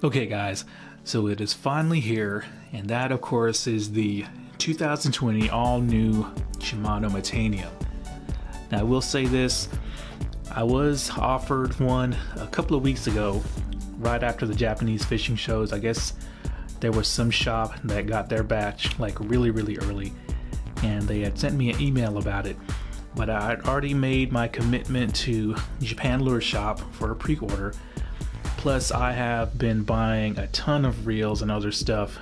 Okay guys, so it is finally here, and that of course is the 2020 all-new Shiamano Metanium. Now I will say this, I was offered one a couple of weeks ago, right after the Japanese fishing shows. I guess there was some shop that got their batch like really early, and they had sent me an email about it. But I had already made my commitment to Japan Lure Shop for a pre-order. Plus, I have been buying a ton of reels and other stuff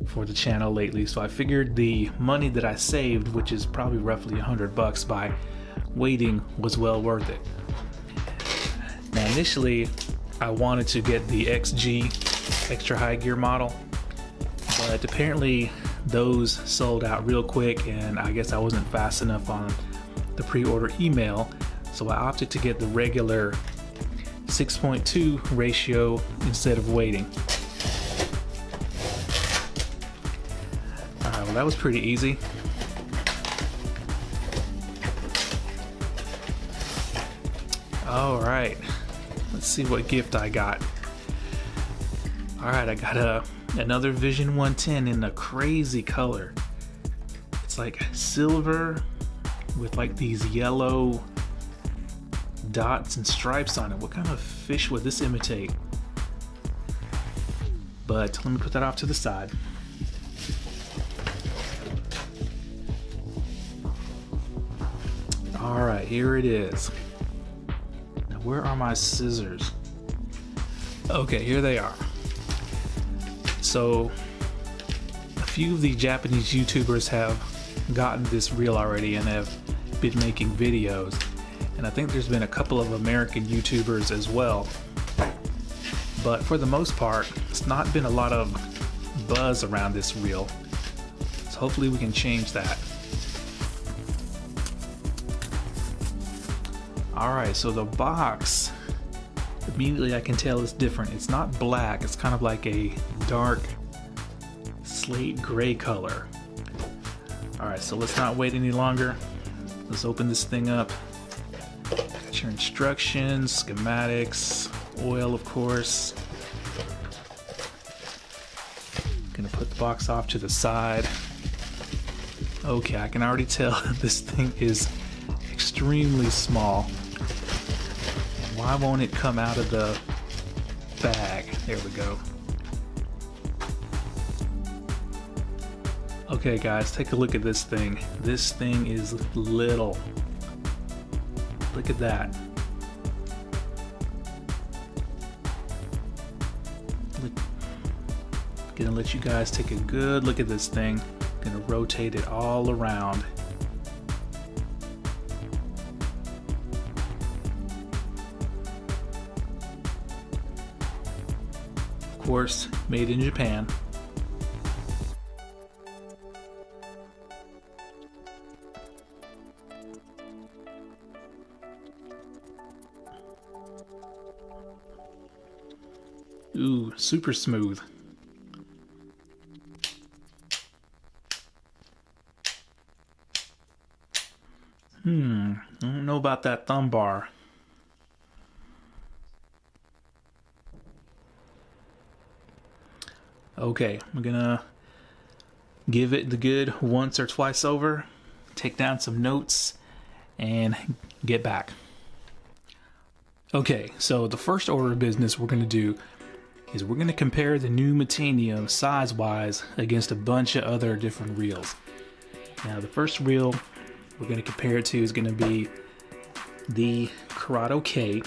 for the channel lately, so I figured the money that I saved, which is probably roughly $100 by waiting, was well worth it. Now, initially, I wanted to get the XG extra high gear model, but apparently those sold out real quick, and I guess I wasn't fast enough on the pre-order email, so I opted to get the regular 6.2 ratio instead of waiting. Alright, well that was pretty easy. Alright, let's see what gift I got. Alright, I got another Vision 110 in a crazy color. It's like silver with like these yellow dots and stripes on it. What kind of fish would this imitate? But let me put that off to the side. Alright, here it is. Now where are my scissors? Okay, here they are. So a few of the Japanese YouTubers have gotten this reel already and have been making videos. And I think there's been a couple of American YouTubers as well. But for the most part, it's not been a lot of buzz around this reel. So hopefully we can change that. Alright, so the box, immediately I can tell it's different. It's not black, it's kind of like a dark slate gray color. Alright, so let's not wait any longer. Let's open this thing up. Got your instructions, schematics, oil of course. Gonna put the box off to the side. Okay, I can already tell this thing is extremely small. Why won't it come out of the bag? There we go. Okay guys, take a look at this thing. This thing is little. Look at that. Gonna let you guys take a good look at this thing. Gonna rotate it all around. Of course, made in Japan. Ooh, super smooth. I don't know about that thumb bar. Okay, I'm gonna give it the good once or twice over, take down some notes, and get back. Okay, so the first order of business we're gonna do is we're going to compare the new Metanium size-wise against a bunch of other different reels. Now the first reel we're going to compare it to is going to be the Corrado K.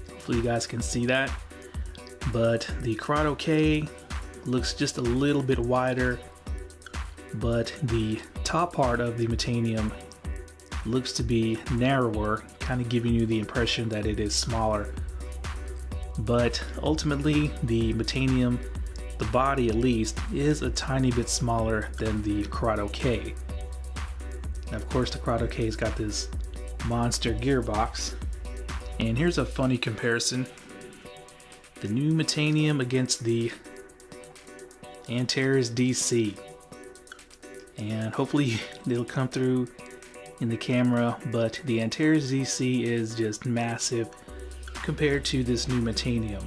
Hopefully you guys can see that. But the Corrado K looks just a little bit wider, but the top part of the Metanium looks to be narrower, kind of giving you the impression that it is smaller. But ultimately, the Metanium, the body at least, is a tiny bit smaller than the Corrado K. Now, of course, the Corrado K's got this monster gearbox. And here's a funny comparison. The new Metanium against the Antares DC. And hopefully it'll come through in the camera, but the Antares DC is just massive compared to this new Metanium.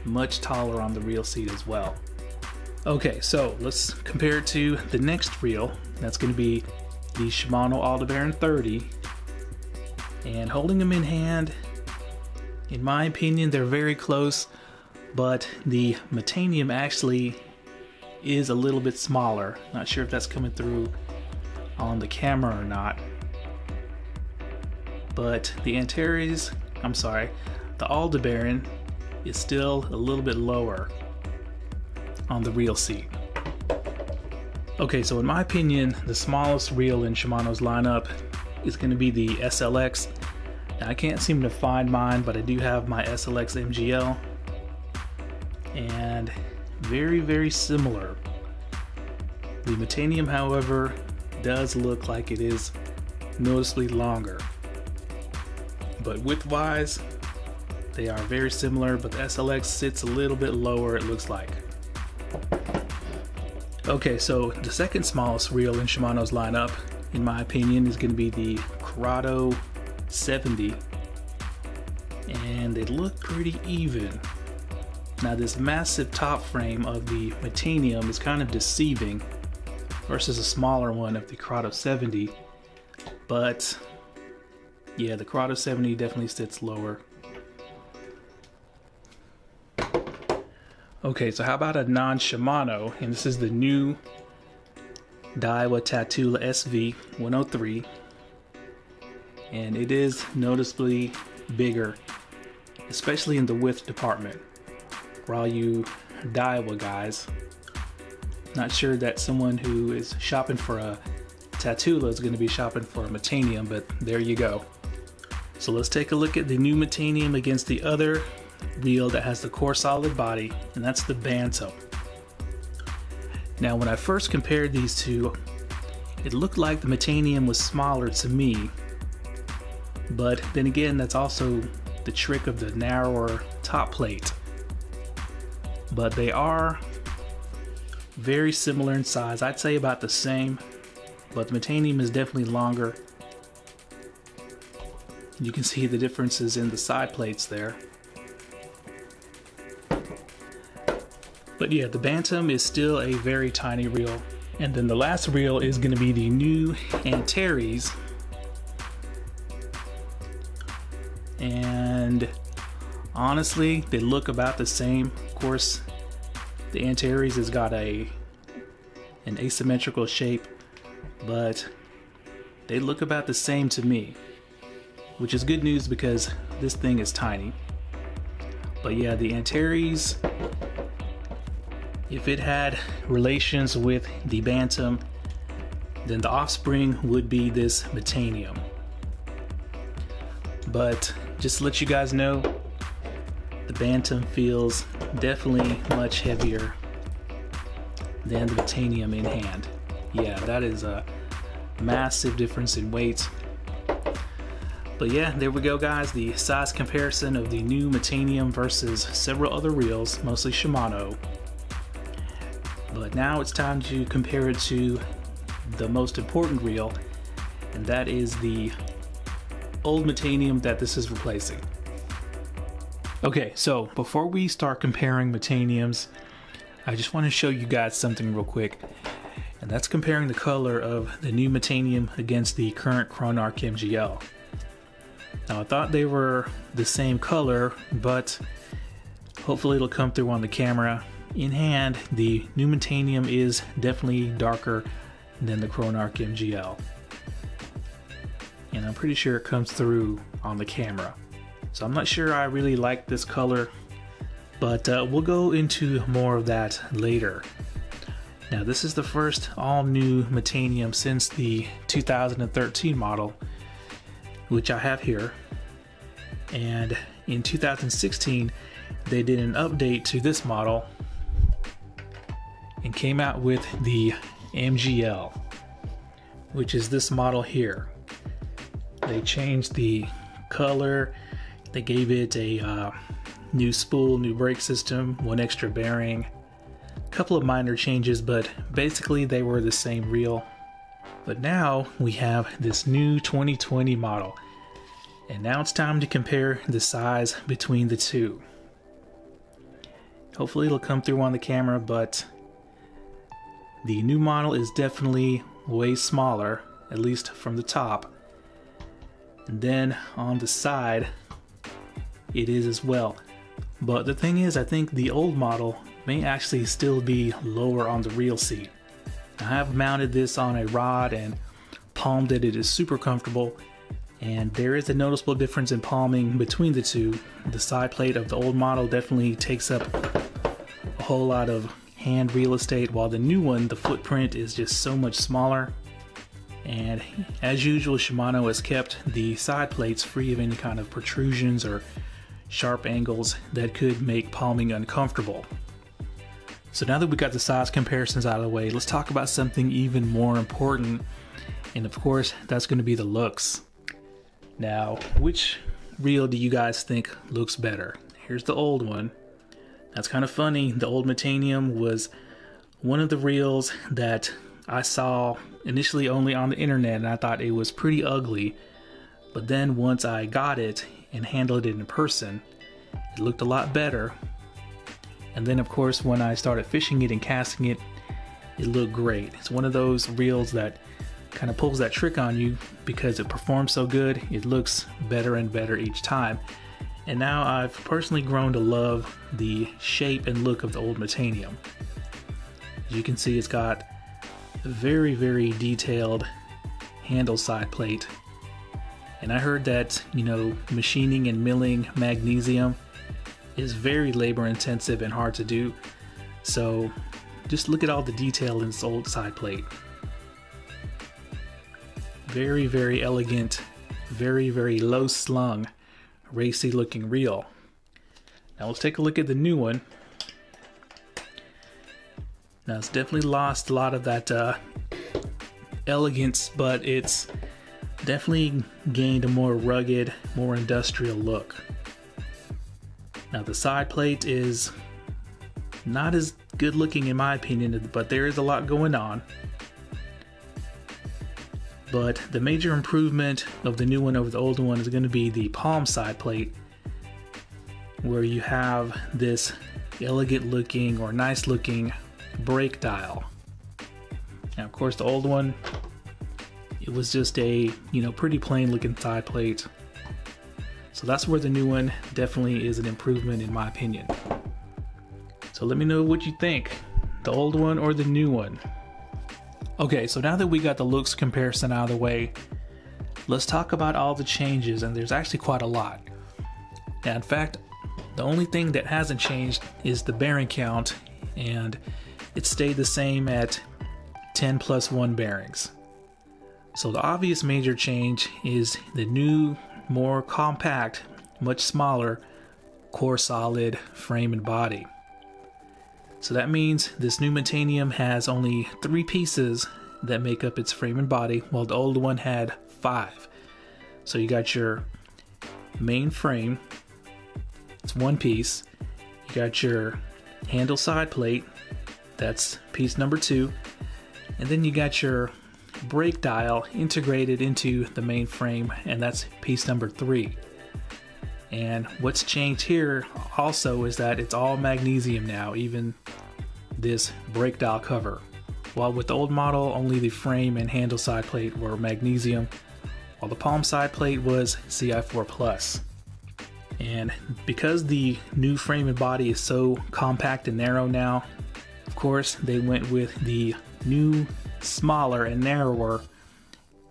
much taller on the reel seat as well. Okay, so let's compare it to the next reel. That's going to be the Shimano Aldebaran 30. And holding them in hand, in my opinion, they're very close, but the Metanium actually is a little bit smaller. Not sure if that's coming through on the camera or not. But the Antares, the Aldebaran is still a little bit lower on the reel seat. Okay, so in my opinion, the smallest reel in Shimano's lineup is going to be the SLX. Now, I can't seem to find mine, but I do have my SLX MGL, and very, very similar. The Metanium, however, does look like it is noticeably longer, but width-wise, they are very similar, but the SLX sits a little bit lower, it looks like. Okay, so the second smallest reel in Shimano's lineup, in my opinion, is going to be the Corrado 70, and they look pretty even. Now, this massive top frame of the Metanium is kind of deceiving versus a smaller one of the Corrado 70, but yeah, the Corrado 70 definitely sits lower. Okay, so how about a non-Shimano, and this is the new Daiwa Tatula SV 103, and it is noticeably bigger, especially in the width department. For all you Daiwa guys, not sure that someone who is shopping for a Tatula is going to be shopping for a Metanium, but there you go. So let's take a look at the new Metanium against the other reel that has the core solid body, and that's the Bantam. Now, when I first compared these two, it looked like the Metanium was smaller to me, but then again, that's also the trick of the narrower top plate. But they are very similar in size. I'd say about the same, but the Metanium is definitely longer. You can see the differences in the side plates there. But yeah, the Bantam is still a very tiny reel. And then the last reel is going to be the new Antares. And honestly, they look about the same. Of course, the Antares has got an asymmetrical shape, but they look about the same to me, which is good news because this thing is tiny. But yeah, the Antares, if it had relations with the Bantam, then the offspring would be this Metanium. But just to let you guys know, the Bantam feels definitely much heavier than the Metanium in hand. Yeah, that is a massive difference in weight. But yeah, there we go guys, the size comparison of the new Metanium versus several other reels, mostly Shimano. But now it's time to compare it to the most important reel, and that is the old Metanium that this is replacing. Okay, so before we start comparing Metaniums, I just want to show you guys something real quick, and that's comparing the color of the new Metanium against the current Chronarch MGL. Now, I thought they were the same color, but hopefully it'll come through on the camera. In hand, the new Metanium is definitely darker than the Chronarch MGL, and I'm pretty sure it comes through on the camera. So I'm not sure I really like this color, but we'll go into more of that later. Now, this is the first all-new Metanium since the 2013 model, which I have here. And in 2016, they did an update to this model and came out with the MGL, which is this model here. They changed the color, they gave it a new spool, new brake system, one extra bearing, a couple of minor changes, but basically they were the same reel. But now we have this new 2020 model, and now it's time to compare the size between the two. Hopefully it'll come through on the camera, but the new model is definitely way smaller, at least from the top. And then on the side, it is as well. But the thing is, I think the old model may actually still be lower on the reel seat. I have mounted this on a rod and palmed it. It is super comfortable, and there is a noticeable difference in palming between the two. The side plate of the old model definitely takes up a whole lot of hand real estate, while the new one, the footprint is just so much smaller. And as usual, Shimano has kept the side plates free of any kind of protrusions or sharp angles that could make palming uncomfortable. So now that we got the size comparisons out of the way, let's talk about something even more important, and of course that's going to be the looks. Now, which reel do you guys think looks better? Here's the old one. That's kind of funny. The old Metanium was one of the reels that I saw initially only on the internet, and I thought it was pretty ugly. But then once I got it and handled it in person, it looked a lot better. And then of course when I started fishing it and casting it, it looked great. It's one of those reels that kind of pulls that trick on you because it performs so good. It looks better and better each time. And now I've personally grown to love the shape and look of the old Metanium. As you can see, it's got a very, very detailed handle side plate. And I heard that, machining and milling magnesium is very labor intensive and hard to do. So just look at all the detail in this old side plate. Very, very elegant, very, very low slung, racy looking reel. Now let's take a look at the new one. Now it's definitely lost a lot of that elegance, but it's definitely gained a more rugged, more industrial look. Now the side plate is not as good looking in my opinion, but there is a lot going on. But the major improvement of the new one over the old one is going to be the palm side plate, where you have this elegant looking or nice looking brake dial. Now of course the old one, it was just a pretty plain looking side plate. So that's where the new one definitely is an improvement in my opinion. So let me know what you think, the old one or the new one. Okay, so now that we got the looks comparison out of the way, let's talk about all the changes, and there's actually quite a lot. Now, in fact, the only thing that hasn't changed is the bearing count, and it stayed the same at 10 plus 1 bearings. So the obvious major change is the new, more compact, much smaller core solid frame and body. So that means this new Metanium has only 3 pieces that make up its frame and body, while the old one had 5. So you got your main frame, it's 1 piece. You got your handle side plate, that's piece number 2. And then you got your brake dial integrated into the main frame, and that's piece number 3. And what's changed here also is that it's all magnesium now, even this brake dial cover. While with the old model, only the frame and handle side plate were magnesium, while the palm side plate was CI4+. And because the new frame and body is so compact and narrow now, of course they went with the new smaller and narrower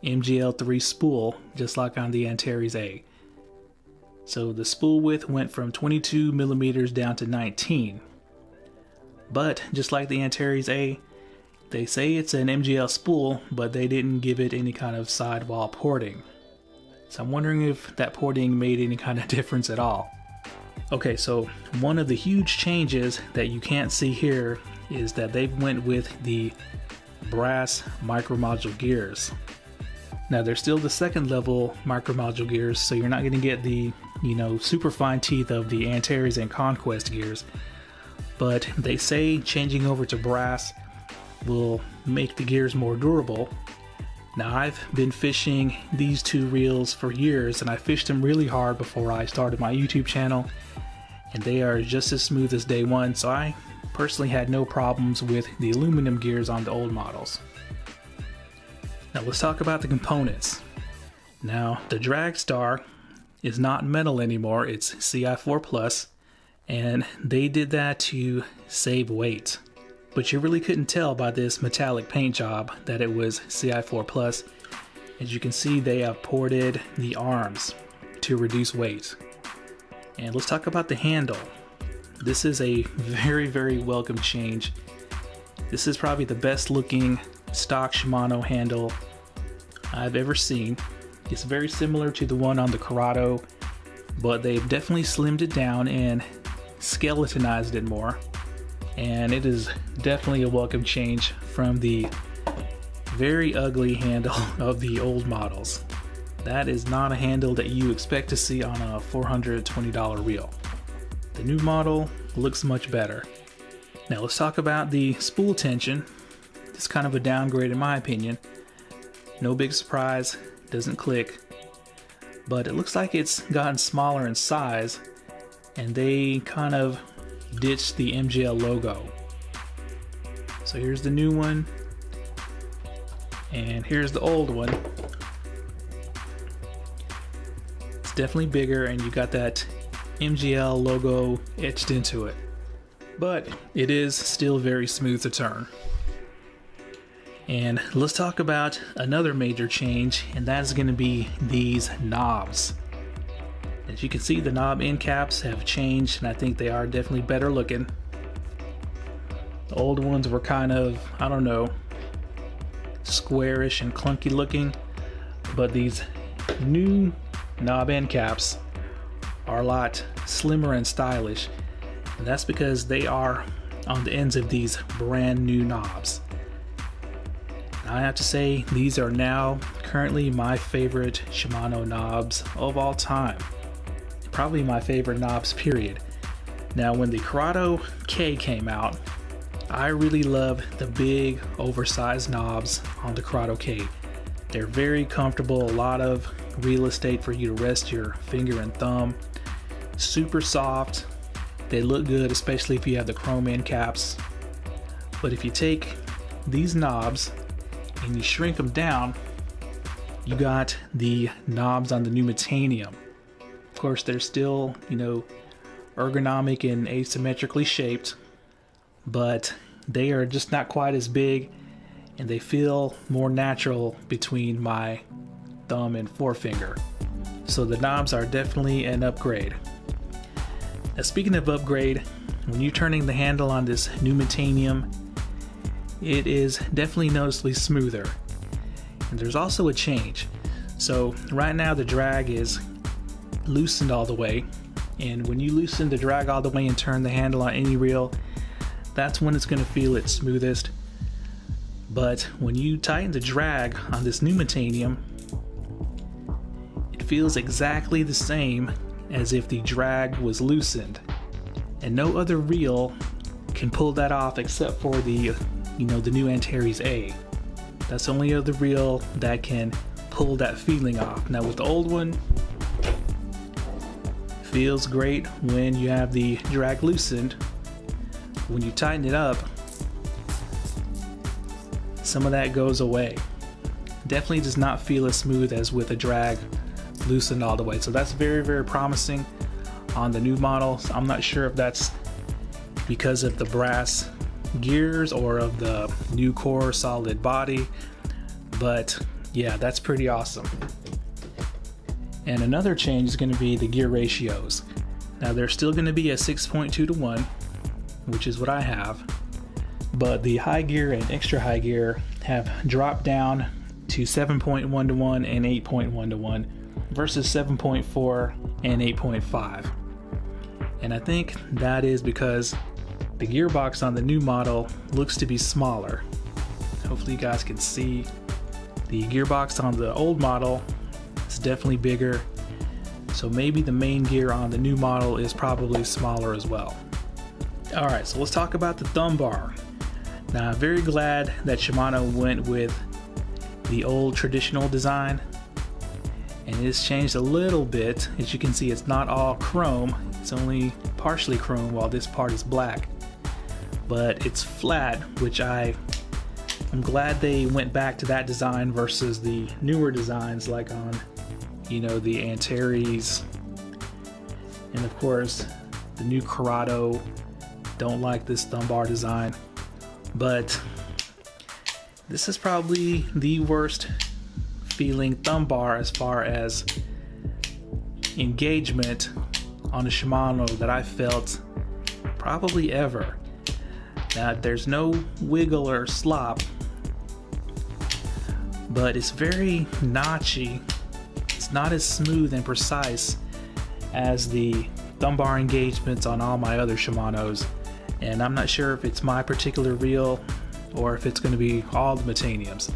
MGL3 spool, just like on the Antares A. So the spool width went from 22 millimeters down to 19. But just like the Antares A, they say it's an MGL spool, but they didn't give it any kind of sidewall porting. So I'm wondering if that porting made any kind of difference at all. Okay, so one of the huge changes that you can't see here is that they went with the brass micromodule gears. Now they're still the second level micromodule gears, so you're not going to get the super fine teeth of the Antares and Conquest gears, but they say changing over to brass will make the gears more durable. Now I've been fishing these two reels for years, and I fished them really hard before I started my YouTube channel, and they are just as smooth as day one, so I personally had no problems with the aluminum gears on the old models. Now let's talk about the components. Now the drag star is not metal anymore, it's Ci4+, and they did that to save weight. But you really couldn't tell by this metallic paint job that it was Ci4+. As you can see, they have ported the arms to reduce weight. And let's talk about the handle. This is a very welcome change. This is probably the best looking stock Shimano handle I've ever seen. It's very similar to the one on the Corrado, but they've definitely slimmed it down and skeletonized it more. And it is definitely a welcome change from the very ugly handle of the old models. That is not a handle that you expect to see on a $420 reel. The new model looks much better. Now let's talk about the spool tension. It's kind of a downgrade in my opinion. No big surprise, doesn't click, but it looks like it's gotten smaller in size, and they kind of ditched the MGL logo. So here's the new one, and here's the old one. It's definitely bigger, and you got that MGL logo etched into it, but it is still very smooth to turn. And let's talk about another major change, and that's going to be these knobs. As you can see, the knob end caps have changed, and I think they are definitely better looking. The old ones were kind of, I don't know, squarish and clunky looking, but these new knob end caps are a lot slimmer and stylish, and that's because they are on the ends of these brand new knobs. I have to say, these are now currently my favorite Shimano knobs of all time. Probably my favorite knobs, period. Now, when the Corrado K came out, I really loved the big, oversized knobs on the Corrado K. They're very comfortable, a lot of real estate for you to rest your finger and thumb. Super soft. They look good, especially if you have the chrome end caps. But if you take these knobs and you shrink them down, you got the knobs on the new Metanium. Of course, they're still, ergonomic and asymmetrically shaped, but they are just not quite as big, and they feel more natural between my thumb and forefinger. So the knobs are definitely an upgrade. Now, speaking of upgrade, when you're turning the handle on this new Metanium, it is definitely noticeably smoother. And there's also a change. So right now the drag is loosened all the way, and when you loosen the drag all the way and turn the handle on any reel, that's when it's going to feel its smoothest. But when you tighten the drag on this new Metanium, it feels exactly the same as if the drag was loosened, and no other reel can pull that off except for the new Antares A. That's the only other reel that can pull that feeling off. Now with the old one, feels great when you have the drag loosened. When you tighten it up, some of that goes away. Definitely does not feel as smooth as with a drag loosened all the way. So that's very promising on the new models. I'm not sure if that's because of the brass gears or of the new core solid body, but yeah, that's pretty awesome. And another change is going to be the gear ratios. Now there's still going to be a 6.2 to 1, which is what I have, but the high gear and extra high gear have dropped down to 7.1 to 1 and 8.1 to 1 versus 7.4 and 8.5. And I think that is because the gearbox on the new model looks to be smaller. Hopefully you guys can see. The gearbox on the old model is definitely bigger, so maybe the main gear on the new model is probably smaller as well. Alright, so let's talk about the thumb bar. Now I'm very glad that Shimano went with the old traditional design, and it's changed a little bit. As you can see, it's not all chrome, it's only partially chrome while this part is black. But it's flat, which I'm glad they went back to that design versus the newer designs like on, you know, the Antares, and of course the new Corrado. Don't like this thumb bar design, but this is probably the worst feeling thumb bar as far as engagement on a Shimano that I felt probably ever. Now there's no wiggle or slop, but it's very notchy. It's not as smooth and precise as the thumb bar engagements on all my other Shimanos, and I'm not sure if it's my particular reel or if it's going to be all the Metaniums.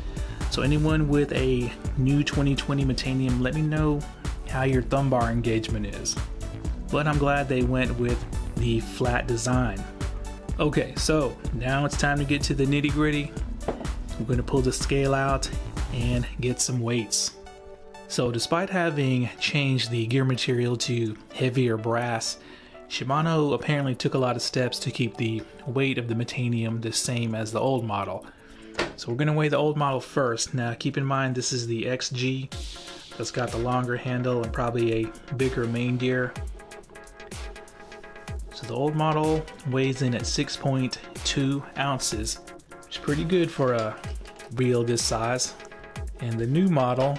So anyone with a new 2020 Metanium, let me know how your thumb bar engagement is. But I'm glad they went with the flat design. Okay, so now it's time to get to the nitty gritty. We're going to pull the scale out and get some weights. So despite having changed the gear material to heavier brass, Shimano apparently took a lot of steps to keep the weight of the Metanium the same as the old model. So we're going to weigh the old model first. Now keep in mind this is the XG that's got the longer handle and probably a bigger main gear. So the old model weighs in at 6.2 ounces, which is pretty good for a reel this size. And the new model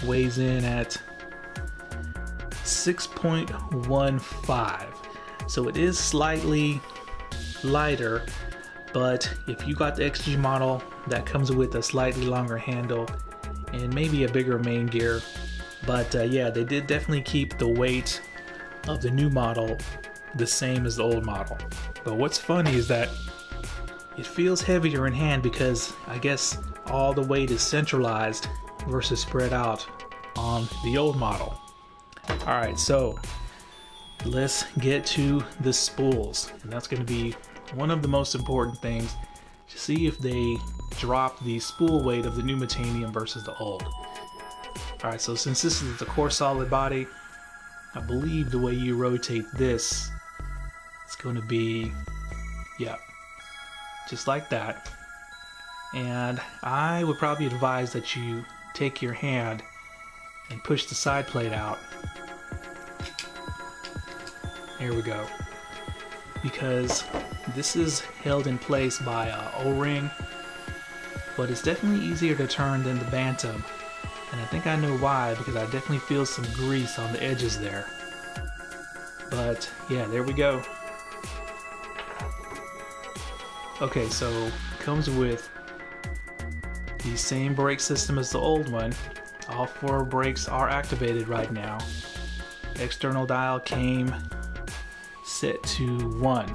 weighs in at 6.15. So it is slightly lighter, but if you got the XG model, that comes with a slightly longer handle and maybe a bigger main gear. But yeah, they did definitely keep the weight of the new model the same as the old model. But what's funny is that it feels heavier in hand because I guess all the weight is centralized versus spread out on the old model. Alright, so let's get to the spools, and that's going to be one of the most important things to see if they drop the spool weight of the new Metanium versus the old. Alright, so since this is the core solid body, I believe the way you rotate this, it's going to be, yeah, just like that. And I would probably advise that you take your hand and push the side plate out. Here we go. Because this is held in place by a O-ring, but it's definitely easier to turn than the Bantam. And I think I know why, because I definitely feel some grease on the edges there. But yeah, there we go. Okay, so it comes with the same brake system as the old one. All 4 brakes are activated right now. The external dial came set to 1.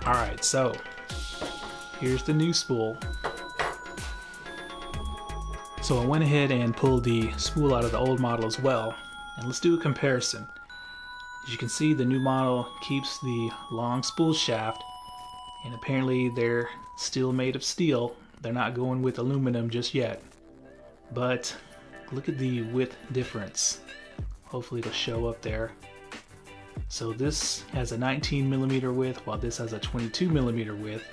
Alright, so here's the new spool. So I went ahead and pulled the spool out of the old model as well, and let's do a comparison. As you can see, the new model keeps the long spool shaft, and apparently they're still made of steel. They're not going with aluminum just yet. But look at the width difference. Hopefully it'll show up there. So this has a 19mm width while this has a 22mm width.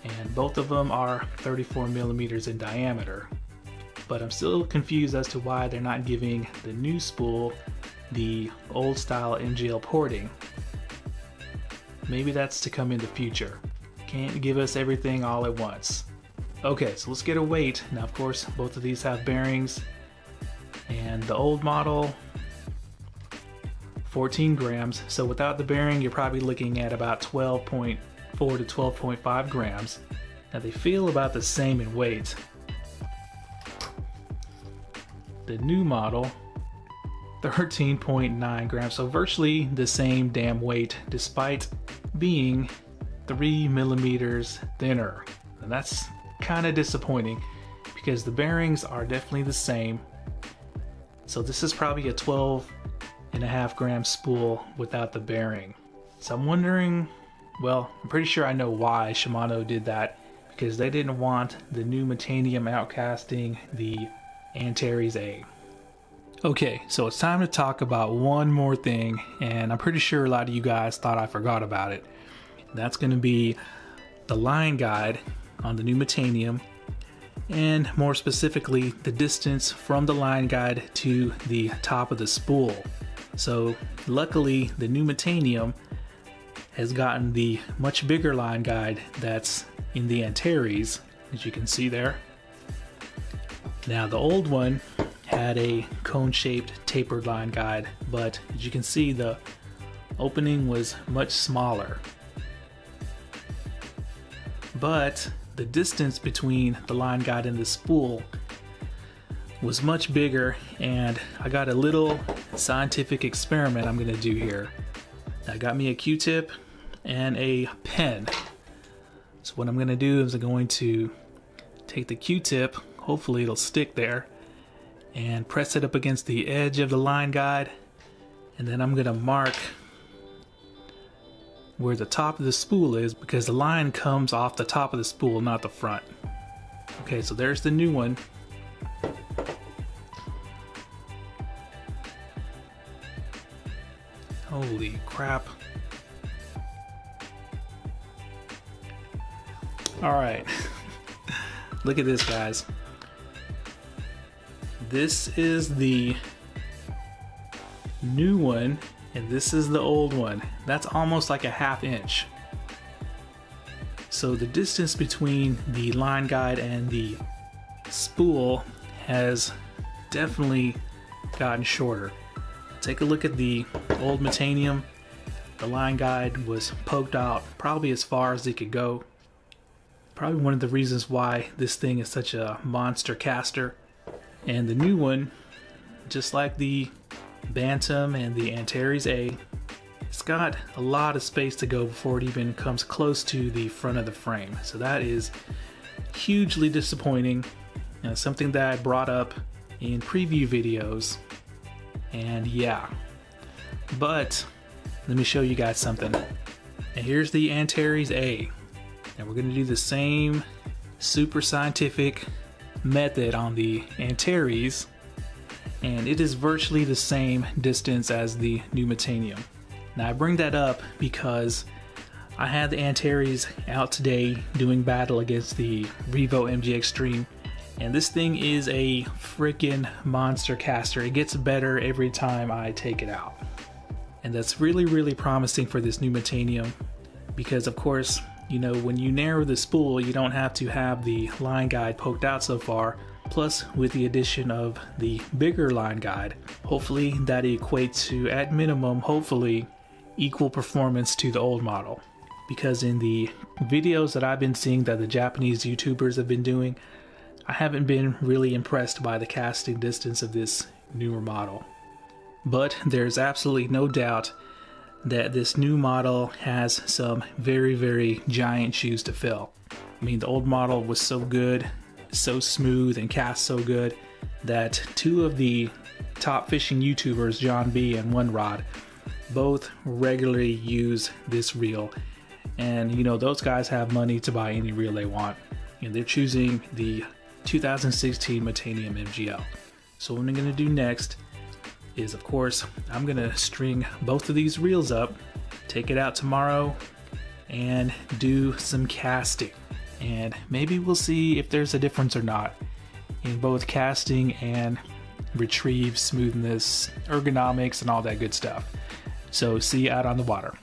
And both of them are 34mm in diameter. But I'm still confused as to why they're not giving the new spool the old style MGL porting. Maybe that's to come in the future. Can't give us everything all at once. Okay, so let's get a weight. Now of course both of these have bearings, and the old model 14 grams, so without the bearing you're probably looking at about 12.4 to 12.5 grams. Now they feel about the same in weight. The new model 13.9 grams, so virtually the same damn weight despite being 3mm thinner. And that's kind of disappointing because the bearings are definitely the same. So this is probably a 12.5 gram spool without the bearing. So I'm wondering, well, I'm pretty sure I know why Shimano did that, because they didn't want the new Metanium outcasting the Antares A. Okay, so it's time to talk about one more thing, and I'm pretty sure a lot of you guys thought I forgot about it. That's going to be the line guide on the new Metanium, and more specifically, the distance from the line guide to the top of the spool. So luckily, the new Metanium has gotten the much bigger line guide that's in the Antares, as you can see there. Now the old one had a cone-shaped tapered line guide, but as you can see, the opening was much smaller. But the distance between the line guide and the spool was much bigger, and I got a little scientific experiment I'm gonna do here. I got me a Q-tip and a pen. So what I'm gonna do is I'm going to take the Q-tip, hopefully it'll stick there, and press it up against the edge of the line guide, and then I'm gonna mark where the top of the spool is, because the line comes off the top of the spool, not the front. Okay, so there's the new one. Holy crap. All right, look at this, guys. This is the new one, and this is the old one. That's almost like a ½ inch. So the distance between the line guide and the spool has definitely gotten shorter. Take a look at the old Metanium. The line guide was poked out probably as far as it could go. Probably one of the reasons why this thing is such a monster caster. And the new one, just like the Bantam and the Antares A, it's got a lot of space to go before it even comes close to the front of the frame. So that is hugely disappointing. Something that I brought up in preview videos. And yeah, but let me show you guys something. And here's the Antares A. And we're gonna do the same super scientific method on the Antares, and it is virtually the same distance as the new Metanium. Now I bring that up because I had the Antares out today doing battle against the Revo MG Extreme, and this thing is a freaking monster caster. It gets better every time I take it out, and that's really promising for this new Metanium, because of course, you know, when you narrow the spool, you don't have to have the line guide poked out so far. Plus, with the addition of the bigger line guide, hopefully that equates to, at minimum, hopefully, equal performance to the old model. Because in the videos that I've been seeing that the Japanese YouTubers have been doing, I haven't been really impressed by the casting distance of this newer model. But there's absolutely no doubt that this new model has some very giant shoes to fill. I mean, the old model was so good, so smooth, and cast so good that two of the top fishing YouTubers, John B and One Rod, both regularly use this reel. And you know, those guys have money to buy any reel they want, and they're choosing the 2016 Metanium MGL. So what I'm gonna do next is, of course, I'm gonna string both of these reels up, take it out tomorrow, and do some casting. And maybe we'll see if there's a difference or not in both casting and retrieve smoothness, ergonomics, and all that good stuff. So see you out on the water.